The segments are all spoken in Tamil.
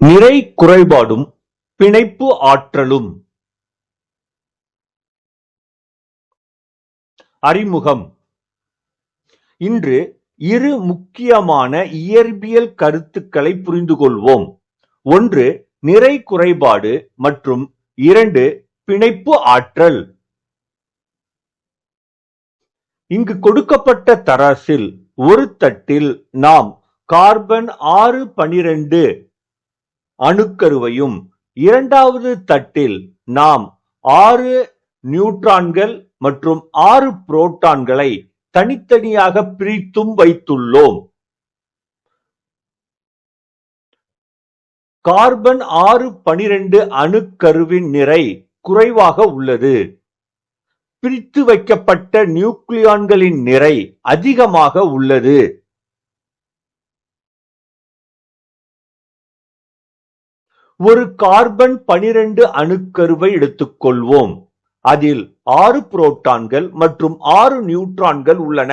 நிறை குறைபாடும் பிணைப்பு ஆற்றலும். அறிமுகம். இன்று இரு முக்கியமான இயற்பியல் கருத்துக்களை புரிந்து கொள்வோம். ஒன்று நிறை குறைபாடு மற்றும் இரண்டு பிணைப்பு ஆற்றல். இங்கு கொடுக்கப்பட்ட தராசில் ஒரு தட்டில் நாம் கார்பன் 612 அணுக்கருவையும் இரண்டாவது தட்டில் நாம் 6 நியூட்ரான்கள் மற்றும் 6 புரோட்டான்களை தனித்தனியாக பிரித்தும் வைத்துள்ளோம். கார்பன் 612 அணுக்கருவின் நிறை குறைவாக உள்ளது. பிரித்து வைக்கப்பட்ட நியூக்ளியான்களின் நிறை அதிகமாக உள்ளது. ஒரு கார்பன் 12 அணுக்கருவை எடுத்துக்கொள்வோம். அதில் 6 புரோட்டான்கள் மற்றும் 6 நியூட்ரான்கள் உள்ளன.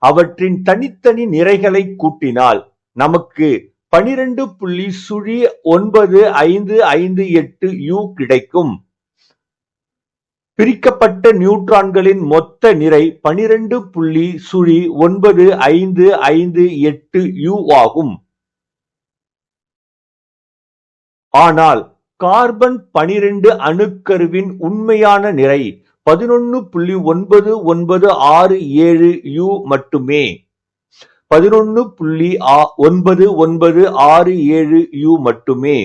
அவற்றின் தனித்தனி நிறைகளை கூட்டினால் நமக்கு 12.9558 U கிடைக்கும். பிரிக்கப்பட்ட நியூட்ரான்களின் மொத்த நிறை 12.9558 U ஆகும். ஆனால் கார்பன் 12 அணுக்கருவின் உண்மையான நிறை 11.9967 U மட்டுமே. 11.9967 U மட்டுமே.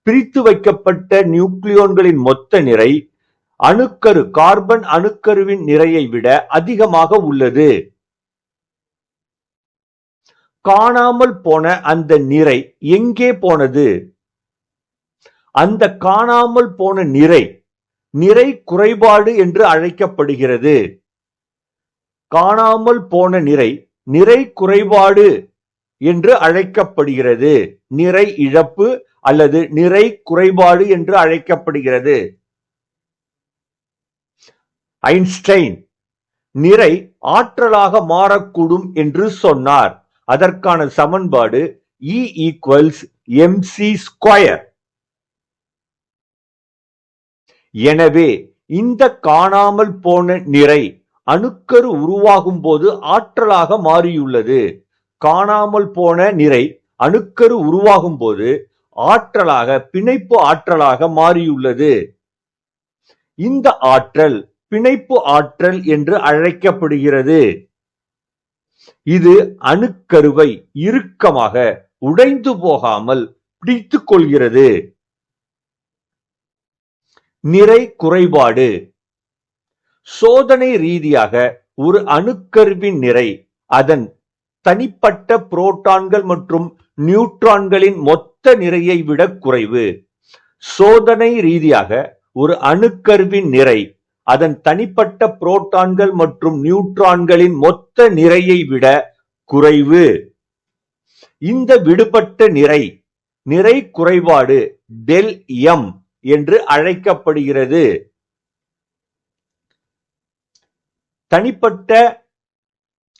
பிரித்து வைக்கப்பட்ட நியூக்ளியோன்களின் மொத்த நிறை கார்பன் அணுக்கருவின் நிறையை விட அதிகமாக உள்ளது. காணாமல் போன அந்த நிறை எங்கே போனது? அந்த காணாமல் போன நிறை குறைபாடு என்று அழைக்கப்படுகிறது. காணாமல் போன நிறை குறைபாடு என்று அழைக்கப்படுகிறது. நிறை இழப்பு அல்லது நிறை குறைபாடு என்று அழைக்கப்படுகிறது. ஐன்ஸ்டைன் நிறை ஆற்றலாக மாறக்கூடும் என்று சொன்னார். அதற்கான சமன்பாடு E = mc². எனவே இந்த காணாமல் போன நிறை அணுக்கரு உருவாகும் போது ஆற்றலாக மாறியுள்ளது. காணாமல் போன நிறை அணுக்கரு உருவாகும் போது பிணைப்பு ஆற்றலாக மாறியுள்ளது. இந்த ஆற்றல் பிணைப்பு ஆற்றல் என்று அழைக்கப்படுகிறது. இது அணுக்கருவை இறுக்கமாக உடைந்து போகாமல் பிடித்துக் கொள்கிறது. நிறை குறைபாடு. சோதனை ரீதியாக ஒரு அணுக்கருவின் நிறை அதன் தனிப்பட்ட புரோட்டான்கள் மற்றும் நியூட்ரான்களின் மொத்த நிறையை விட குறைவு. சோதனை ரீதியாக ஒரு அணுக்கருவின் நிறை அதன் தனிப்பட்ட புரோட்டான்கள் மற்றும் நியூட்ரான்களின் மொத்த நிறையை விட குறைவு. இந்த விடுபட்ட நிறை குறைபாடு ΔM என்று அழைக்கப்படுகிறது. தனிப்பட்ட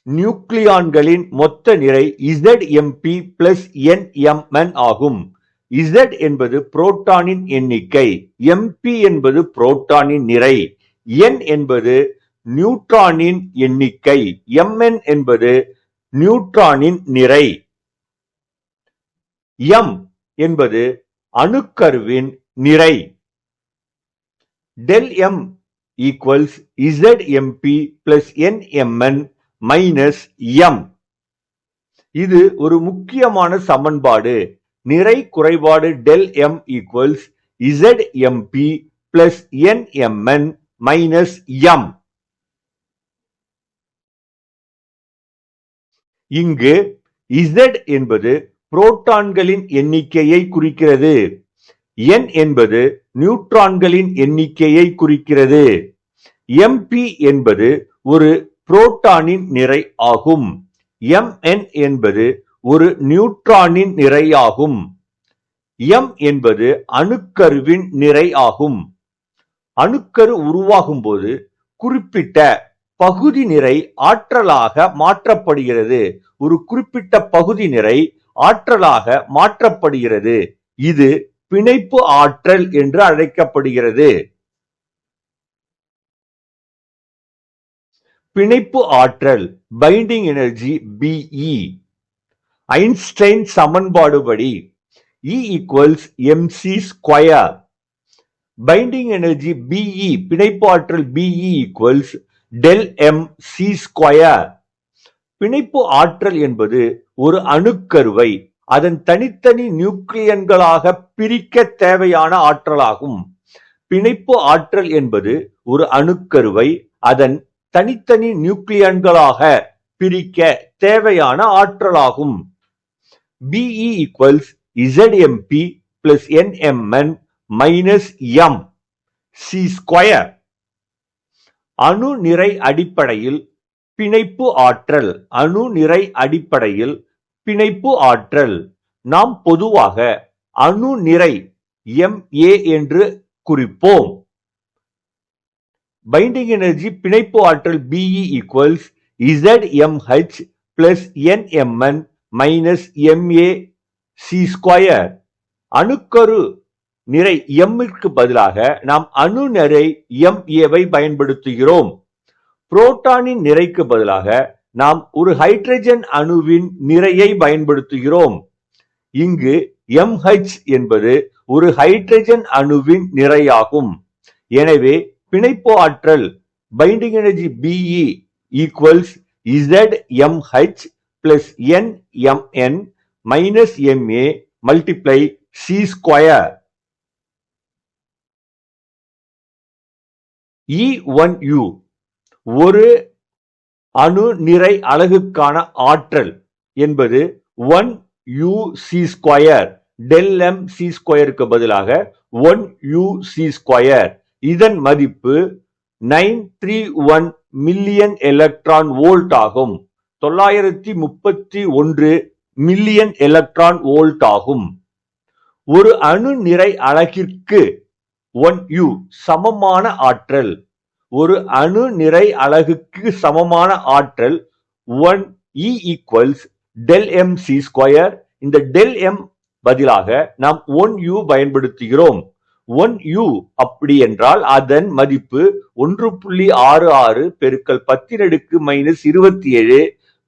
நியூக்ளியான்களின் மொத்த நிறை ZMP+NMN ஆகும். Z என்பது புரோட்டானின் எண்ணிக்கை, MP என்பது புரோட்டானின் நிறை, N என்பது நியூட்ரானின் எண்ணிக்கை, Mn என்பது நியூட்ரானின் நிறை. M என்பது அணுக்கருவின் நிறை. ΔM = ZMP+NMN - M. இது ஒரு முக்கியமான சமன்பாடு. நிறை குறைபாடு ΔM = ZMP+NMN - M. இங்கு Z என்பது புரோட்டான்களின் எண்ணிக்கையை குறிக்கிறது. N என்பது நியூட்ரான்களின் எண்ணிக்கையை குறிக்கிறது. MP என்பது ஒரு புரோட்டானின் நிறை ஆகும். Mn என்பது ஒரு நியூட்ரானின் நிறை ஆகும். M என்பது அணுக்கருவின் நிறை ஆகும். அணுக்கரு உருவாகும் போது குறிப்பிட்ட பகுதி நிறை ஆற்றலாக மாற்றப்படுகிறது. ஒரு குறிப்பிட்ட பகுதி நிறை ஆற்றலாக மாற்றப்படுகிறது. இது பிணைப்பு ஆற்றல் என்று அழைக்கப்படுகிறது. பிணைப்பு ஆற்றல் பைண்டிங் எனர்ஜி Be. ஐன்ஸ்டைன் சமன்பாடுபடி E equals mc square. Binding energy Be, பிணைப்பு ஆற்றல் Be equals del mc square. பிணைப்பு ஆற்றல் என்பது ஒரு அணுக்கருவை அதன் தனித்தனி நியூக்ளியன்களாக பிரிக்க தேவையான ஆற்றலாகும். பிணைப்பு ஆற்றல் என்பது ஒரு அணுக்கருவை அதன் தனித்தனி நியூக்ளியன்களாக பிரிக்க தேவையான ஆற்றலாகும். Be equals ZMP plus NMN minus mc square. அணு நிறை அடிப்படையில் பிணைப்பு ஆற்றல். அணு நிறை அடிப்படையில் பிணைப்பு ஆற்றல் நாம் பொதுவாக அணு நிறை Ma என்று குறிப்போம். பைண்டிங் எனர்ஜி பிணைப்பு ஆற்றல் Be equals ZMH plus NMN minus MaC square. அணுக்கரு நிறை M பதிலாக நாம் அணு நிறை Ma பயன்படுத்துகிறோம். புரோட்டானின் நிறைக்கு பதிலாக நாம் ஒரு ஹைட்ரஜன் அணுவின் நிறையை பயன்படுத்துகிறோம். இங்கு MH என்பது ஒரு ஹைட்ரஜன் அணுவின் நிறையாகும். எனவே பிணைப்பு ஆற்றல் binding energy Be equals ZMH plus NMN minus Ma multiply C square. E1U ஒரு அணு நிறை அலகுக்கான ஆற்றல் என்பது 1uc ஸ்கொயர். del mc ஸ்கொயருக்கு பதிலாக 1uc ஸ்கொயர். இதன் மதிப்பு 931 மில்லியன் எலக்ட்ரான் வோல்ட் ஆகும். 931 மில்லியன் எலக்ட்ரான் வோல்ட் ஆகும். ஒரு அணு நிறை அலகிற்கு 1u சமமான ஆற்றல். ஒரு அணு நிறை அலகுக்கு சமமான ஆற்றல் 1E equals del mc square. இந்த del m பதிலாக நாம் 1u பயன்படுத்துகிறோம். 1u அப்படி என்றால் அதன் மதிப்பு 1.66 பெருக்கல் 10⁻⁻27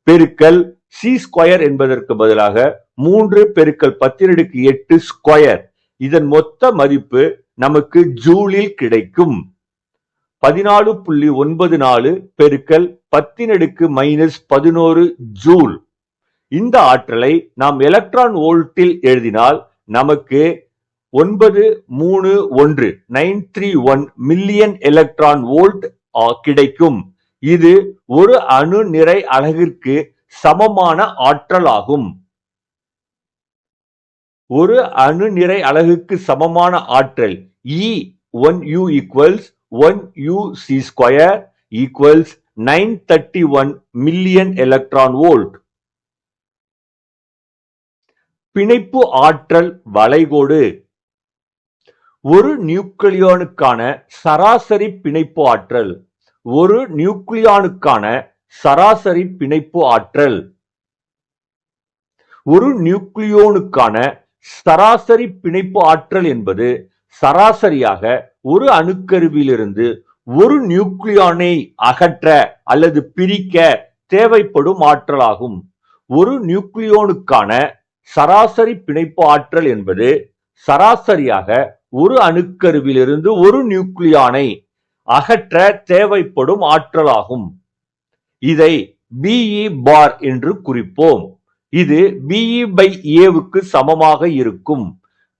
பெருக்கல் C ஸ்கொயர் என்பதற்கு பதிலாக 3 பெருக்கல் 10⁸ ஸ்கொயர். இதன் மொத்த மதிப்பு நமக்கு ஜூலில் கிடைக்கும். 14.94 பெருக்கல் 10⁻⁻11 ஜூல். இந்த ஆற்றலை நாம் எலக்ட்ரான் வோல்ட்டில் எழுதினால் நமக்கு 931 மில்லியன் எலக்ட்ரான் வோல்ட் கிடைக்கும். இது ஒரு அணு நிறை அலகிற்கு சமமான ஆற்றல் ஆகும். ஒரு அணு நிறை அலகுக்கு சமமான ஆற்றல் E1U equals 1uc square equals 931 million electron volt. பிணைப்பு ஆற்றல் வளைகோடு. ஒரு நியூக்ளியானுக்கான சராசரி பிணைப்பு ஆற்றல். ஒரு நியூக்ளியானுக்கான சராசரி பிணைப்பு ஆற்றல். ஒரு நியூக்ளியோனுக்கான சராசரி பிணைப்பு ஆற்றல் என்பது சராசரியாக ஒரு அணுக்கருவிலிருந்து ஒரு நியூக்ளியானை அகற்ற அல்லது பிரிக்க தேவைப்படும் ஆற்றலாகும். ஒரு நியூக்ளியோனுக்கான சராசரி பிணைப்பு ஆற்றல் என்பது சராசரியாக ஒரு அணுக்கருவிலிருந்து ஒரு நியூக்ளியானை அகற்ற தேவைப்படும் ஆற்றலாகும். இதை Be bar என்று குறிப்போம். இது Be/Aவுக்கு சமமாக இருக்கும்.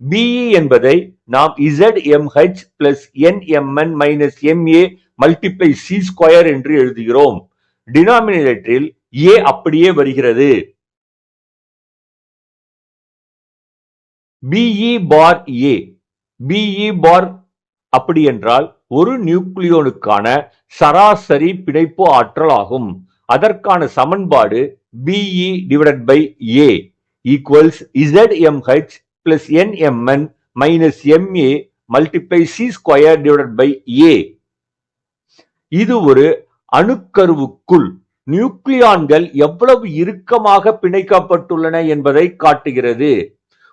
Be என்பதை நாம் ZMH plus NMN minus Ma multiply C square என்று எழுதுகிறோம். டினாமினேட்டரில் A அப்படியே வருகிறது. Be bar A. Be bar அப்படி என்றால் ஒரு நியூக்ளியோனுக்கான சராசரி பிணைப்பு ஆற்றல் ஆகும். அதற்கான சமன்பாடு Be divided by A equals ZMH plus NMN minus Ma multiply C square divided by A. இது ஒரு அணுக்கருவுக்குள் நியூக்ளியான்கள் எவ்வளவு இறுக்கமாக பிணைக்கப்பட்டுள்ளன என்பதை காட்டுகிறது.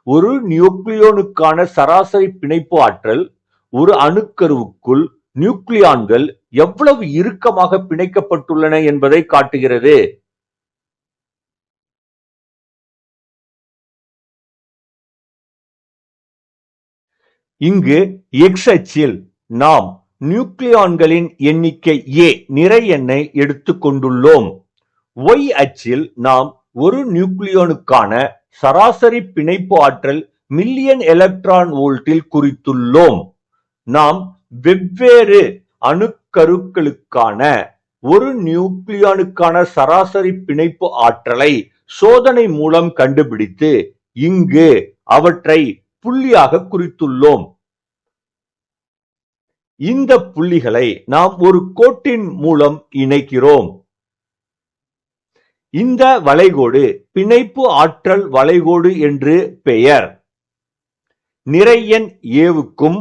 ஒரு நியூக்ளியோனுக்கான சராசரி பிணைப்பு ஆற்றல் ஒரு அணுக்கருவுக்குள் நியூக்ளியான்கள் எவ்வளவு இறுக்கமாக பிணைக்கப்பட்டுள்ளன என்பதை காட்டுகிறது. இங்கு எக்ஸ் அச்சில் நாம் நியூக்ளியான்களின் எண்ணிக்கை A நிறை எண்ணை எடுத்துக் கொண்டுள்ளோம். Y அச்சில் நாம் ஒரு நியூக்ளியோனுக்கான சராசரி பிணைப்பு ஆற்றல் மில்லியன் எலக்ட்ரான் வோல்ட்டில் குறித்துள்ளோம். நாம் வெவ்வேறு அணுக்கருக்களுக்கான ஒரு நியூக்ளியானுக்கான சராசரி பிணைப்பு ஆற்றலை சோதனை மூலம் கண்டுபிடித்து இங்கு அவற்றை புள்ளியாக குறித்துள்ளோம். இந்த புள்ளிகளை நாம் ஒரு கோட்டின் மூலம் இணைக்கிறோம். இந்த வளைகோடு பிணைப்பு ஆற்றல் வளைகோடு என்று பெயர். நிறை எண் ஏவுக்கும்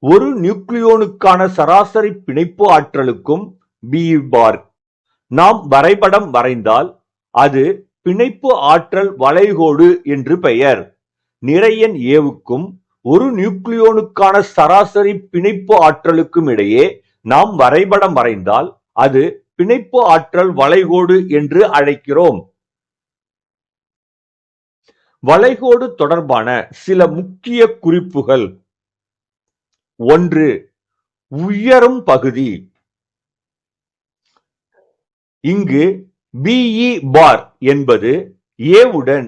ஒரு நியூக்ளியோனுக்கான சராசரி பிணைப்பு ஆற்றலுக்கும் B பார் நாம் வரைபடம் வரைந்தால் அது பிணைப்பு ஆற்றல் வளைகோடு என்று பெயர். நிறை எண் ஏவுக்கும் ஒரு நியூக்ளியோனுக்கான சராசரி பிணைப்பு ஆற்றலுக்கும் இடையே நாம் வரைபடம் வரைந்தால் அது பிணைப்பு ஆற்றல் வளைகோடு என்று அழைக்கிறோம். வளைகோடு தொடர்பான சில முக்கிய குறிப்புகள். 1. உயரும் பகுதி. இங்கு BE பார் என்பது A உடன்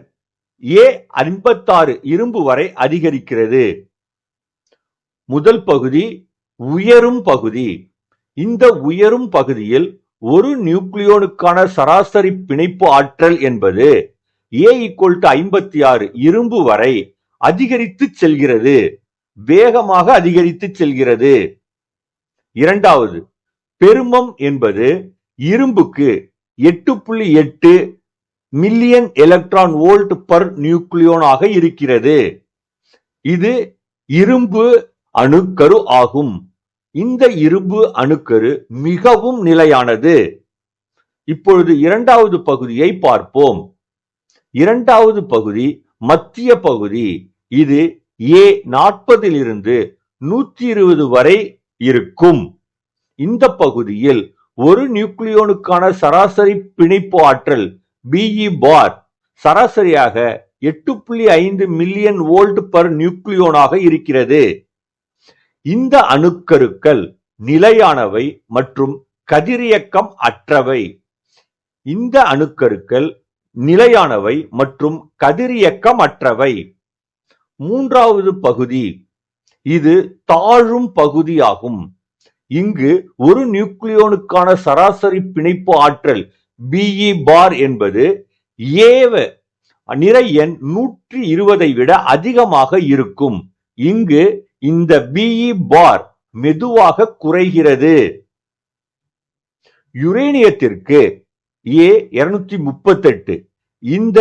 A56 இரும்பு வரை அதிகரிக்கிறது. முதல் பகுதி உயரும் பகுதி. இந்த உயரும் பகுதியில் ஒரு நியூக்ளியோனுக்கான சராசரி பிணைப்பு ஆற்றல் என்பது A56 இரும்பு வரை அதிகரித்து செல்கிறது. வேகமாக அதிகரித்து செல்கிறது. இரண்டாவது, பெருமம் என்பது இரும்புக்கு 8.8 மில்லியன் எலக்ட்ரான் வோல்ட் பர் நியூக்ளியோன் ஆக இருக்கிறது. இது இரும்பு அணுக்கரு ஆகும். இந்த இரும்பு அணுக்கரு மிகவும் நிலையானது. இப்பொழுது இரண்டாவது பகுதியை பார்ப்போம். இரண்டாவது பகுதி மத்திய பகுதி. இது A40 இருந்து 120 வரை இருக்கும். இந்த பகுதியில் ஒரு நியூக்ளியோனுக்கான சராசரி பிணைப்பு ஆற்றல் BE பார் சராசரியாக 8.5 மில்லியன் வோல்ட் பர் நியூக்ளியோனாக இருக்கிறது. இந்த அணுக்கருக்கள் நிலையானவை மற்றும் கதிரியக்கம் அற்றவை. இந்த அணுக்கருக்கள் நிலையானவை மற்றும் கதிரியக்கம் அற்றவை. மூன்றாவது பகுதி, இது தாழும் பகுதியாகும். இங்கு ஒரு நியூக்ளியோனுக்கான சராசரி பிணைப்பு ஆற்றல் BE பார் என்பது A நிறை எண் 120 விட அதிகமாக இருக்கும். இங்கு இந்த BE பார் மெதுவாக குறைகிறது. யுரேனியத்திற்கு A238. இந்த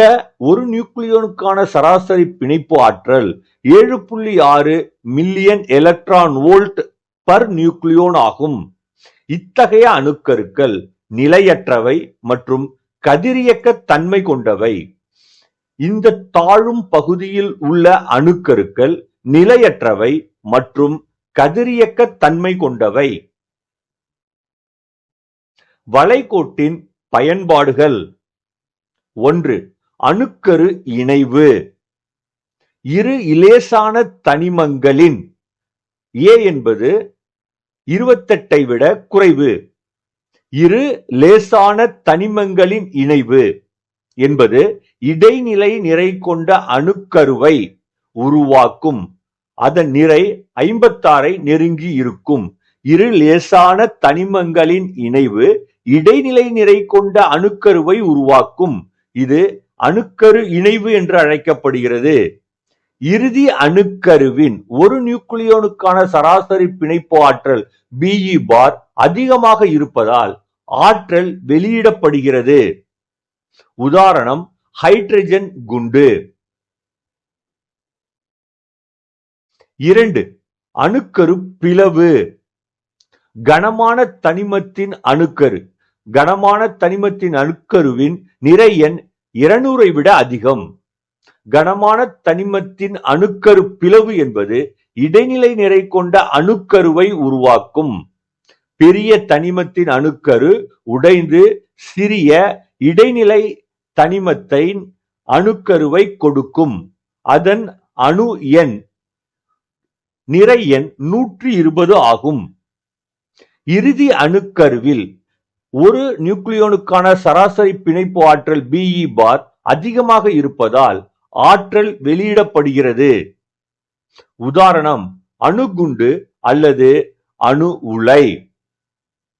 ஒரு நியூக்ளியோனுக்கான சராசரி பிணைப்பு ஆற்றல் 7.6 மில்லியன் எலக்ட்ரான் வோல்ட் பர் நியூக்ளியோன் ஆகும். இத்தகைய அணுக்கருக்கள் நிலையற்றவை மற்றும் கதிரியக்க தன்மை கொண்டவை. இந்த தாழும் பகுதியில் உள்ள அணுக்கருக்கள் நிலையற்றவை மற்றும் கதிரியக்க தன்மை கொண்டவை. வளைகோட்டின் பயன்பாடுகள். 1. அணுக்கரு இணைவு. இரு இலேசான தனிமங்களின் A என்பது 28 விட குறைவு. இரு லேசான தனிமங்களின் இணைவு என்பது இடைநிலை நிறை கொண்ட அணுக்கருவை உருவாக்கும். அதன் நிறை 56 நெருங்கி இருக்கும். இரு லேசான தனிமங்களின் இணைவு இடைநிலை நிறை கொண்ட அணுக்கருவை உருவாக்கும். இது அணுக்கரு இணைவு என்று அழைக்கப்படுகிறது. இறுதி அணுக்கருவின் ஒரு நியூக்ளியோனுக்கான சராசரி பிணைப்பு ஆற்றல் BE பார் அதிகமாக இருப்பதால் ஆற்றல் வெளியிடப்படுகிறது. உதாரணம், ஹைட்ரஜன் குண்டு. 2. அணுக்கரு பிளவு. கனமான தனிமத்தின் அணுக்கரு. கனமான தனிமத்தின் அணுக்கருவின் நிறை எண் 200 விட அதிகம். கனமான தனிமத்தின் அணுக்கரு பிளவு என்பது இடைநிலை நிறை கொண்ட அணுக்கருவை உருவாக்கும். பெரிய தனிமத்தின் அணுக்கரு உடைந்து சிறிய இடைநிலை தனிமத்தின் அணுக்கருவை கொடுக்கும். அதன் அணு எண் நிறை எண் 120 ஆகும். இறுதி அணுக்கருவில் ஒரு நியூக்ளியோனுக்கான சராசரி பிணைப்பு ஆற்றல் Be பார் அதிகமாக இருப்பதால் ஆற்றல் வெளியிடப்படுகிறது. உதாரணம், அணுகுண்டு அல்லது அணு உலை.